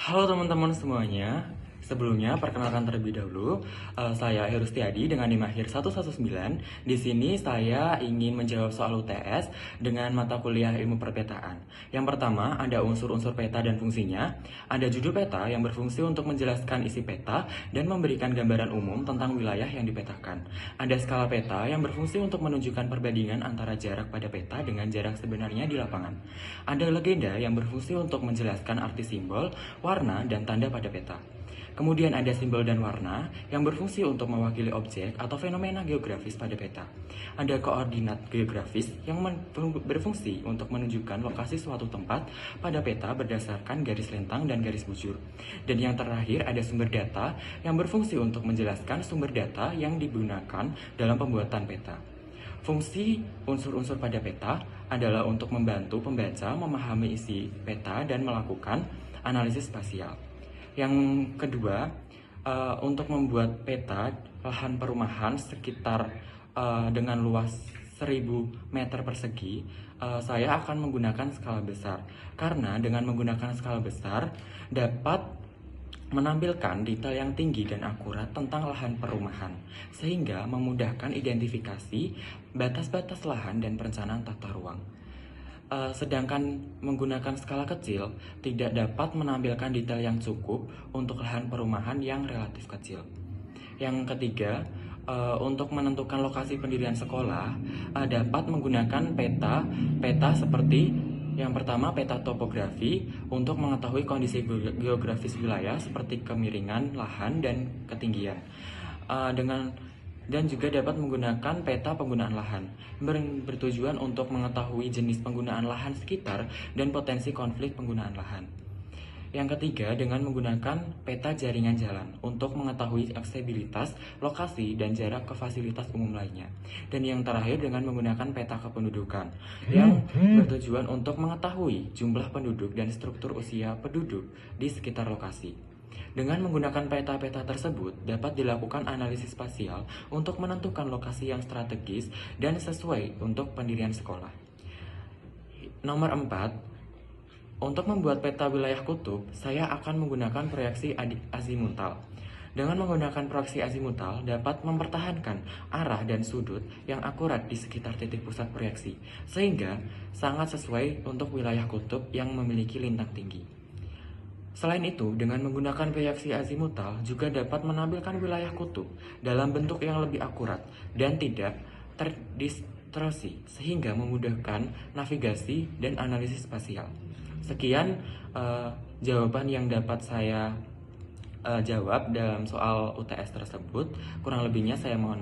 Halo teman-teman semuanya. Sebelumnya perkenalkan terlebih dahulu, saya Heru Setiadi dengan NIM akhir 119. Di sini saya ingin menjawab soal UTS dengan mata kuliah ilmu perpetaan. Yang pertama, ada unsur-unsur peta dan fungsinya. Ada judul peta yang berfungsi untuk menjelaskan isi peta dan memberikan gambaran umum tentang wilayah yang dipetakan. Ada skala peta yang berfungsi untuk menunjukkan perbandingan antara jarak pada peta dengan jarak sebenarnya di lapangan. Ada legenda yang berfungsi untuk menjelaskan arti simbol, warna, dan tanda pada peta. Kemudian ada simbol dan warna yang berfungsi untuk mewakili objek atau fenomena geografis pada peta. Ada koordinat geografis yang berfungsi untuk menunjukkan lokasi suatu tempat pada peta berdasarkan garis lintang dan garis bujur. Dan yang terakhir ada sumber data yang berfungsi untuk menjelaskan sumber data yang digunakan dalam pembuatan peta. Fungsi unsur-unsur pada peta adalah untuk membantu pembaca memahami isi peta dan melakukan analisis spasial. Yang kedua, untuk membuat peta lahan perumahan sekitar dengan luas 1000 meter persegi, saya akan menggunakan skala besar. Karena dengan menggunakan skala besar dapat menampilkan detail yang tinggi dan akurat tentang lahan perumahan, sehingga memudahkan identifikasi batas-batas lahan dan perencanaan tata ruang. Sedangkan menggunakan skala kecil tidak dapat menampilkan detail yang cukup untuk lahan perumahan yang relatif kecil. Yang ketiga, untuk menentukan lokasi pendirian sekolah dapat menggunakan peta seperti yang pertama peta topografi untuk mengetahui kondisi geografis wilayah seperti kemiringan lahan dan ketinggian. Dan juga dapat menggunakan peta penggunaan lahan, bertujuan untuk mengetahui jenis penggunaan lahan sekitar dan potensi konflik penggunaan lahan. Yang ketiga, dengan menggunakan peta jaringan jalan untuk mengetahui aksesibilitas, lokasi, dan jarak ke fasilitas umum lainnya. Dan yang terakhir, dengan menggunakan peta kependudukan yang bertujuan untuk mengetahui jumlah penduduk dan struktur usia penduduk di sekitar lokasi. Dengan menggunakan peta-peta tersebut, dapat dilakukan analisis spasial untuk menentukan lokasi yang strategis dan sesuai untuk pendirian sekolah. Nomor 4, untuk membuat peta wilayah kutub, saya akan menggunakan proyeksi azimutal. Dengan menggunakan proyeksi azimutal, dapat mempertahankan arah dan sudut yang akurat di sekitar titik pusat proyeksi, sehingga sangat sesuai untuk wilayah kutub yang memiliki lintang tinggi. Selain itu, dengan menggunakan proyeksi azimutal juga dapat menampilkan wilayah kutub dalam bentuk yang lebih akurat dan tidak terdistorsi, sehingga memudahkan navigasi dan analisis spasial. Sekian jawaban yang dapat saya jawab dalam soal UTS tersebut. Kurang lebihnya saya mohon maaf.